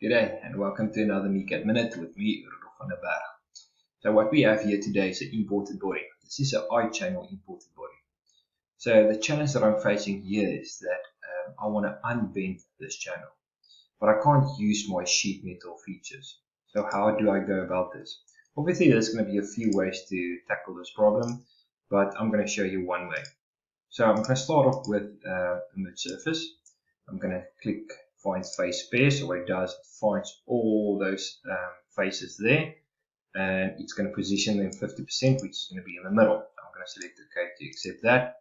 G'day and welcome to another MecadMinute with me, Rudolf. So what we have here today is an imported body. This is an I-channel imported body. So the challenge that I'm facing here is that I want to unbend this channel, but I can't use my sheet metal features. So how do I go about this? Obviously there's going to be a few ways to tackle this problem, but I'm going to show you one way. So I'm going to start off with a mid surface. I'm going to click find face pair. So what it does, it finds all those faces there, and it's going to position them 50%, which is going to be in the middle. I'm going to select OK to accept that.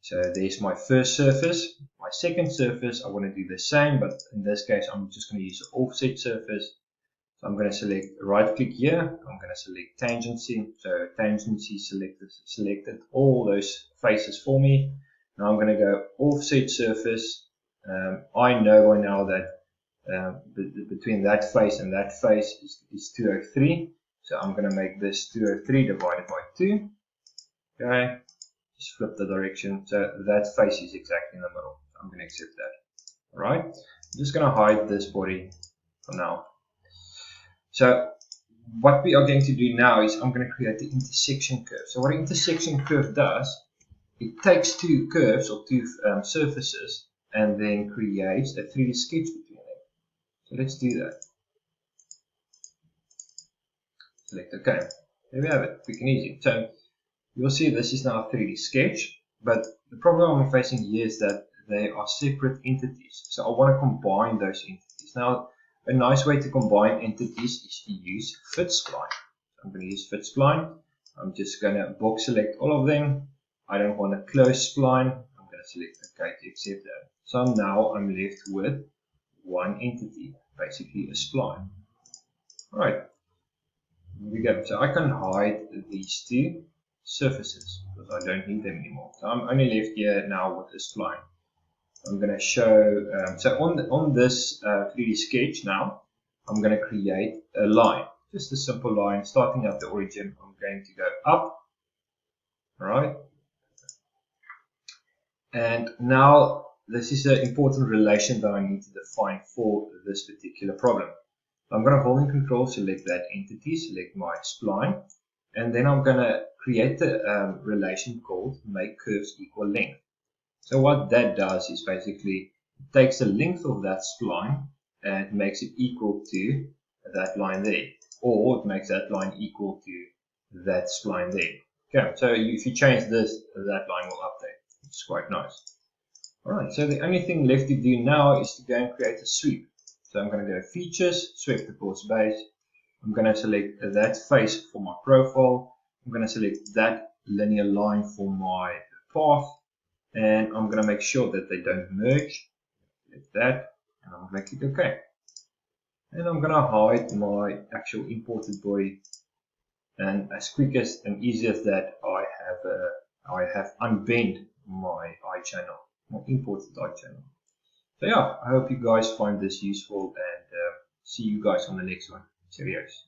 So there's my first surface. My second surface, I want to do the same, but in this case, I'm just going to use an offset surface. So I'm going to select right click here. I'm going to select tangency. So tangency selected all those faces for me. Now I'm going to go offset surface. I know by now that between that face and that face is 203. So I'm going to make this 203 divided by 2. Okay, just flip the direction. So that face is exactly in the middle. I'm going to accept that. Alright, I'm just going to hide this body for now. So what we are going to do now is I'm going to create the intersection curve. So what an intersection curve does, it takes two curves or two surfaces and then creates a 3D sketch between them. So let's do that. Select OK. There we have it, quick and easy. So you'll see this is now a 3D sketch, but the problem I'm facing here is that they are separate entities. So I want to combine those entities. Now, a nice way to combine entities is to use fit spline. So I'm going to use fit spline. I'm just going to box select all of them. I don't want to close spline. I'm going to select OK to accept that. So now I'm left with one entity, basically a spline. Alright, here we go. So I can hide these two surfaces because I don't need them anymore. So I'm only left here now with a spline. I'm going to show, so on this 3D sketch now, I'm going to create a line, just a simple line starting at the origin. I'm going to go up, alright, and now this is an important relation that I need to define for this particular problem. I'm going to hold in control, select that entity, select my spline, and then I'm going to create the relation called make curves equal length. So what that does is basically it takes the length of that spline and makes it equal to that line there, or it makes that line equal to that spline there. Okay, so if you change this, that line will update, which is quite nice. Alright, so the only thing left to do now is to go and create a sweep. So I'm going to go features, sweep towards base. I'm going to select that face for my profile. I'm going to select that linear line for my path. And I'm going to make sure that they don't merge. Select that. And I'm going to click OK. And I'm going to hide my actual imported body. And as quick as and easy as that, I have unbent my I-channel. My imported I-channel. So yeah, I hope you guys find this useful and see you guys on the next one. Cheers.